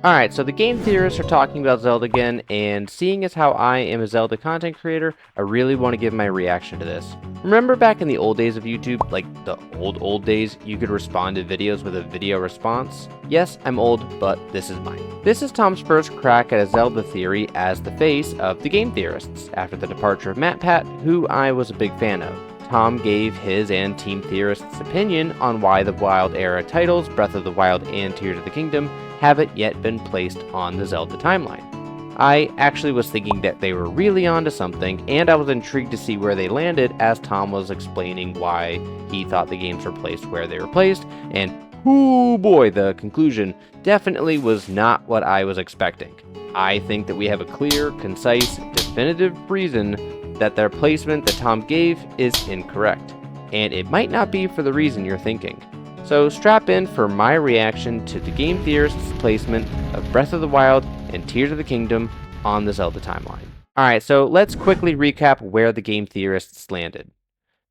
Alright, so the game theorists are talking about Zelda again, and seeing as how I am a Zelda content creator, I really want to give my reaction to this. Remember back in the old days of YouTube, like the old days, you could respond to videos with a video response? Yes, I'm old, but this is mine. This is Tom's first crack at a Zelda theory as the face of the game theorists, after the departure of MatPat, who I was a big fan of. Tom gave his and Team Theorist's opinion on why the Wild Era titles, Breath of the Wild and Tears of the Kingdom, haven't yet been placed on the Zelda timeline. I actually was thinking that they were really onto something, and I was intrigued to see where they landed as Tom was explaining why he thought the games were placed where they were placed, and oh boy, the conclusion definitely was not what I was expecting. I think that we have a clear, concise, definitive reason that their placement that Tom gave is incorrect, and it might not be for the reason you're thinking. So strap in for my reaction to the game theorists' placement of Breath of the Wild and Tears of the Kingdom on the Zelda timeline. Alright, so let's quickly recap where the game theorists landed.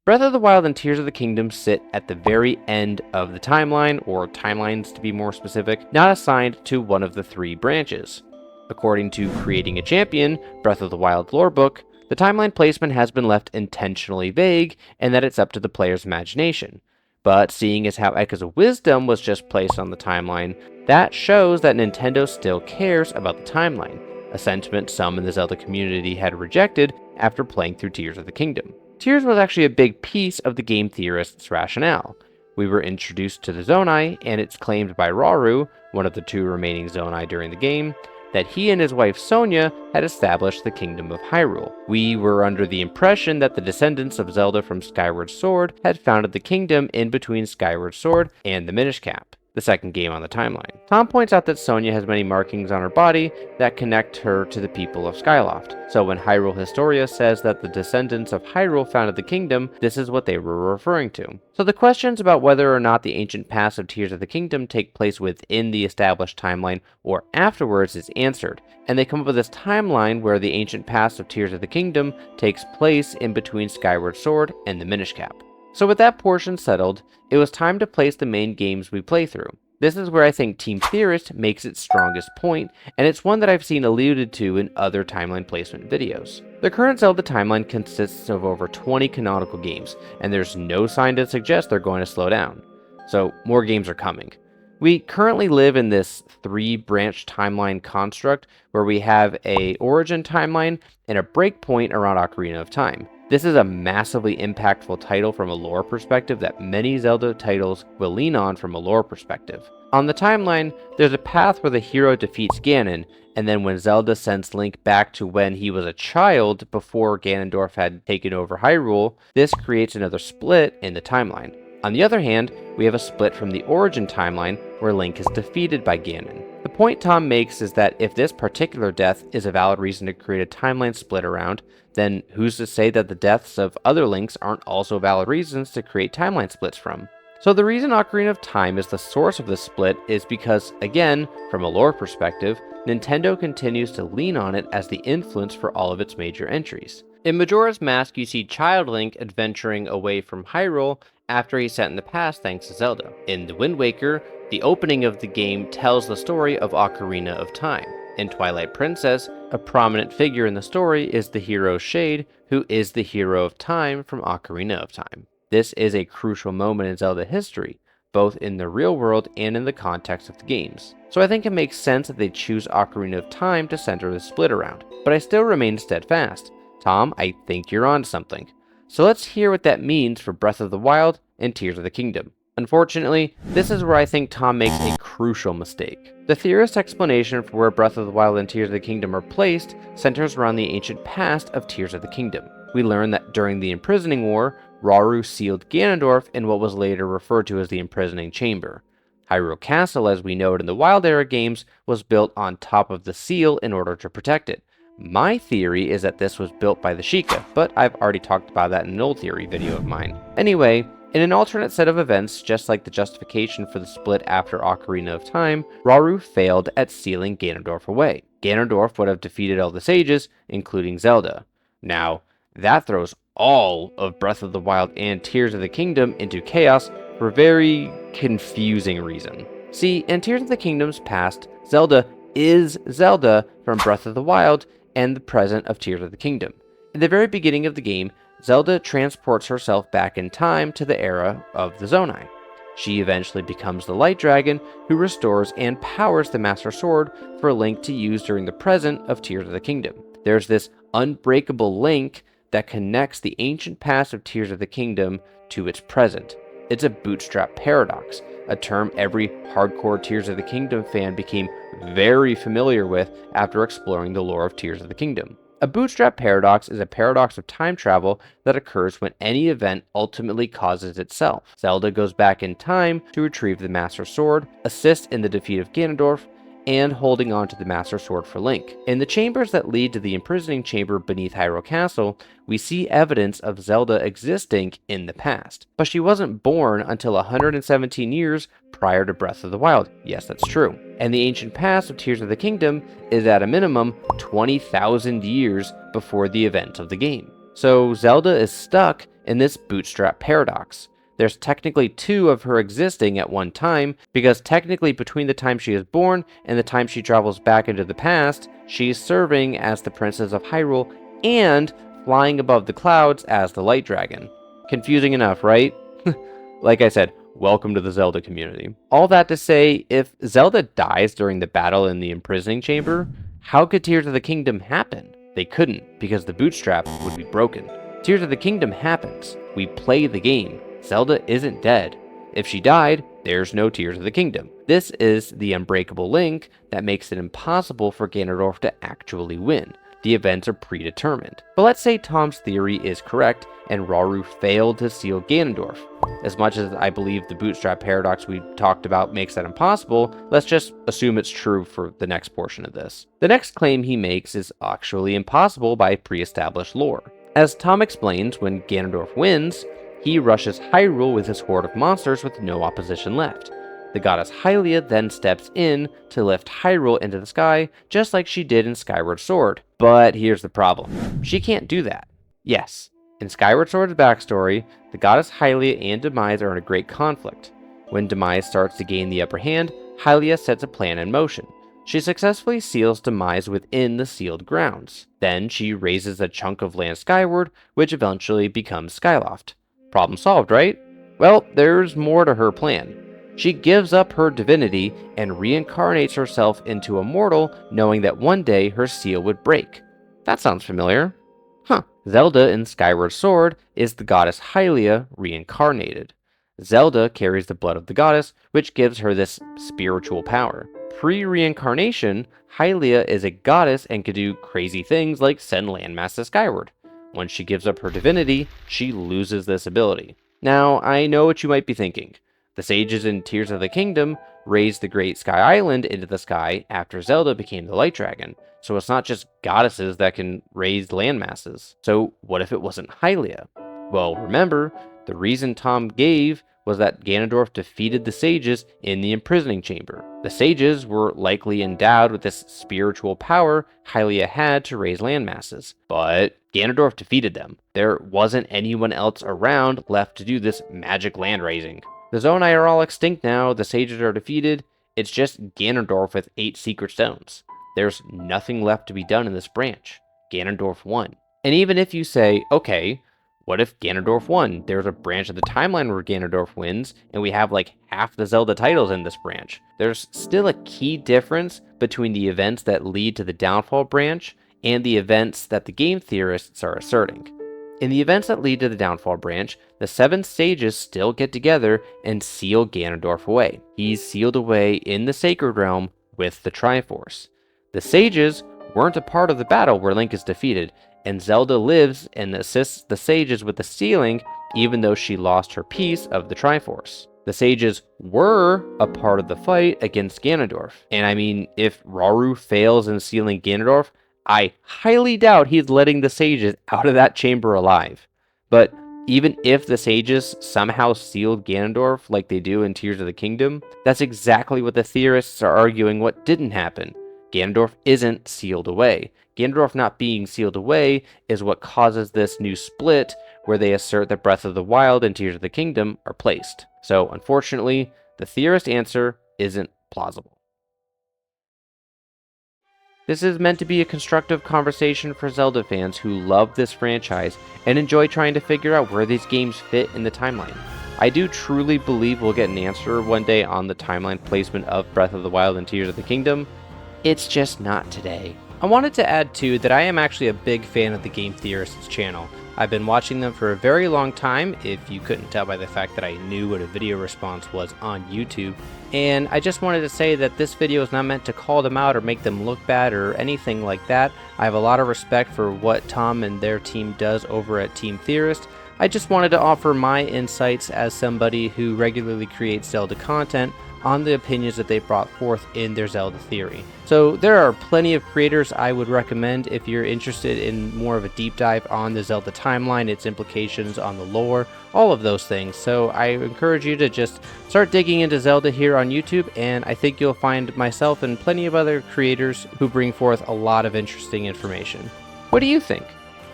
Breath of the Wild and Tears of the Kingdom sit at the very end of the timeline, or timelines to be more specific, not assigned to one of the three branches. According to Creating a Champion, Breath of the Wild lore book, the timeline placement has been left intentionally vague, and that it's up to the player's imagination. But seeing as how Echoes of Wisdom was just placed on the timeline, that shows that Nintendo still cares about the timeline, a sentiment some in the Zelda community had rejected after playing through Tears of the Kingdom. Tears was actually a big piece of the game theorists' rationale. We were introduced to the Zonai, and it's claimed by Rauru, one of the two remaining Zonai during the game, that he and his wife Sonia had established the Kingdom of Hyrule. We were under the impression that the descendants of Zelda from Skyward Sword had founded the kingdom in between Skyward Sword and the Minish Cap, the second game on the timeline. Tom points out that Sonia has many markings on her body that connect her to the people of Skyloft. So when Hyrule Historia says that the descendants of Hyrule founded the kingdom, this is what they were referring to. So the questions about whether or not the ancient past of Tears of the Kingdom take place within the established timeline or afterwards is answered, and they come up with this timeline where the ancient past of Tears of the Kingdom takes place in between Skyward Sword and the Minish Cap. So with that portion settled, it was time to place the main games we play through. This is where I think Team Theorist makes its strongest point, and it's one that I've seen alluded to in other timeline placement videos. The current Zelda timeline consists of over 20 canonical games, and there's no sign to suggest they're going to slow down. So more games are coming. We currently live in this three-branch timeline construct where we have a origin timeline and a breakpoint around Ocarina of Time. This is a massively impactful title from a lore perspective that many Zelda titles will lean on from a lore perspective. On the timeline, there's a path where the hero defeats Ganon, and then when Zelda sends Link back to when he was a child before Ganondorf had taken over Hyrule, this creates another split in the timeline. On the other hand, we have a split from the origin timeline where Link is defeated by Ganon. The point Tom makes is that if this particular death is a valid reason to create a timeline split around, then who's to say that the deaths of other Links aren't also valid reasons to create timeline splits from? So the reason Ocarina of Time is the source of this split is because, again, from a lore perspective, Nintendo continues to lean on it as the influence for all of its major entries. In Majora's Mask, you see Child Link adventuring away from Hyrule after he's set in the past thanks to Zelda. In The Wind Waker, the opening of the game tells the story of Ocarina of Time. In Twilight Princess, a prominent figure in the story is the hero Shade, who is the hero of time from Ocarina of Time. This is a crucial moment in Zelda history, both in the real world and in the context of the games. So I think it makes sense that they choose Ocarina of Time to center the split around, but I still remain steadfast. Tom, I think you're on something. So let's hear what that means for Breath of the Wild and Tears of the Kingdom. Unfortunately, this is where I think Tom makes a crucial mistake. The theorist's explanation for where Breath of the Wild and Tears of the Kingdom are placed centers around the ancient past of Tears of the Kingdom. We learn that during the Imprisoning War, Rauru sealed Ganondorf in what was later referred to as the Imprisoning Chamber. Hyrule Castle, as we know it in the Wild Era games, was built on top of the seal in order to protect it. My theory is that this was built by the Sheikah, but I've already talked about that in an old theory video of mine. Anyway, in an alternate set of events, just like the justification for the split after Ocarina of Time, Rauru failed at sealing Ganondorf away. Ganondorf would have defeated all the sages, including Zelda. Now, that throws all of Breath of the Wild and Tears of the Kingdom into chaos for a very confusing reason. See, in Tears of the Kingdom's past, Zelda is Zelda from Breath of the Wild and the present of Tears of the Kingdom. In the very beginning of the game, Zelda transports herself back in time to the era of the Zonai. She eventually becomes the Light Dragon who restores and powers the Master Sword for Link to use during the present of Tears of the Kingdom. There's this unbreakable link that connects the ancient past of Tears of the Kingdom to its present. It's a bootstrap paradox, a term every hardcore Tears of the Kingdom fan became very familiar with after exploring the lore of Tears of the Kingdom. A bootstrap paradox is a paradox of time travel that occurs when any event ultimately causes itself. Zelda goes back in time to retrieve the Master Sword, assist in the defeat of Ganondorf, and holding on to the Master Sword for Link. In the chambers that lead to the imprisoning chamber beneath Hyrule Castle, we see evidence of Zelda existing in the past. But she wasn't born until 117 years prior to Breath of the Wild. Yes, that's true. And the ancient past of Tears of the Kingdom is at a minimum 20,000 years before the event of the game. So Zelda is stuck in this bootstrap paradox. There's technically two of her existing at one time, because technically between the time she is born and the time she travels back into the past, she's serving as the Princess of Hyrule and flying above the clouds as the Light Dragon. Confusing enough, right? Like I said, welcome to the Zelda community. All that to say, if Zelda dies during the battle in the imprisoning chamber, how could Tears of the Kingdom happen? They couldn't, because the bootstrap would be broken. Tears of the Kingdom happens. We play the game. Zelda isn't dead. If she died, there's no Tears of the Kingdom. This is the unbreakable link that makes it impossible for Ganondorf to actually win. The events are predetermined. But let's say Tom's theory is correct and Rauru failed to seal Ganondorf. As much as I believe the bootstrap paradox we talked about makes that impossible, let's just assume it's true for the next portion of this. The next claim he makes is actually impossible by pre-established lore. As Tom explains, when Ganondorf wins, he rushes Hyrule with his horde of monsters with no opposition left. The goddess Hylia then steps in to lift Hyrule into the sky, just like she did in Skyward Sword. But here's the problem. She can't do that. Yes, in Skyward Sword's backstory, the goddess Hylia and Demise are in a great conflict. When Demise starts to gain the upper hand, Hylia sets a plan in motion. She successfully seals Demise within the sealed grounds. Then she raises a chunk of land skyward, which eventually becomes Skyloft. Problem solved, right? Well, there's more to her plan. She gives up her divinity and reincarnates herself into a mortal, knowing that one day her seal would break. That sounds familiar. Huh. Zelda in Skyward Sword is the goddess Hylia reincarnated. Zelda carries the blood of the goddess, which gives her this spiritual power. Pre-reincarnation, Hylia is a goddess and can do crazy things like send landmasses skyward. Once she gives up her divinity, she loses this ability. Now, I know what you might be thinking. The sages in Tears of the Kingdom raised the Great Sky Island into the sky after Zelda became the Light Dragon, so it's not just goddesses that can raise landmasses. So what if it wasn't Hylia? Well, remember, the reason Tom gave was that Ganondorf defeated the sages in the imprisoning chamber. The sages were likely endowed with this spiritual power Hylia had to raise landmasses, but Ganondorf defeated them. There wasn't anyone else around left to do this magic land raising. The Zonai are all extinct now, the sages are defeated, it's just Ganondorf with 8 secret stones. There's nothing left to be done in this branch. Ganondorf won. And even if you say, okay, what if Ganondorf won? There's a branch of the timeline where Ganondorf wins, and we have like half the Zelda titles in this branch. There's still a key difference between the events that lead to the downfall branch and the events that the game theorists are asserting. In the events that lead to the downfall branch, the 7 sages still get together and seal Ganondorf away. He's sealed away in the Sacred Realm with the Triforce. The sages weren't a part of the battle where Link is defeated, and Zelda lives and assists the sages with the sealing even though she lost her piece of the Triforce. The sages were a part of the fight against Ganondorf. And I mean, if Rauru fails in sealing Ganondorf, I highly doubt he's letting the sages out of that chamber alive. But even if the sages somehow sealed Ganondorf like they do in Tears of the Kingdom, that's exactly what the theorists are arguing what didn't happen. Ganondorf isn't sealed away. Ganondorf not being sealed away is what causes this new split where they assert that Breath of the Wild and Tears of the Kingdom are placed. So unfortunately, the theorist answer isn't plausible. This is meant to be a constructive conversation for Zelda fans who love this franchise and enjoy trying to figure out where these games fit in the timeline. I do truly believe we'll get an answer one day on the timeline placement of Breath of the Wild and Tears of the Kingdom. It's just not today. I wanted to add too that I am actually a big fan of the Game Theorists channel. I've been watching them for a very long time, if you couldn't tell by the fact that I knew what a video response was on YouTube. And I just wanted to say that this video is not meant to call them out or make them look bad or anything like that. I have a lot of respect for what Tom and their team does over at Team Theorist. I just wanted to offer my insights as somebody who regularly creates Zelda content on the opinions that they brought forth in their Zelda theory. So there are plenty of creators I would recommend if you're interested in more of a deep dive on the Zelda timeline, its implications on the lore, all of those things. So I encourage you to just start digging into Zelda here on YouTube, and I think you'll find myself and plenty of other creators who bring forth a lot of interesting information. What do you think?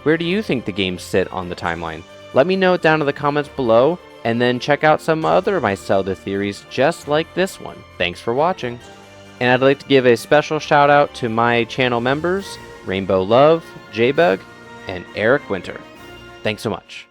Where do you think the games sit on the timeline? Let me know down in the comments below, and then check out some other of my Zelda theories just like this one. Thanks for watching. And I'd like to give a special shout out to my channel members, Rainbow Love, Jbug, and Eric Winter. Thanks so much.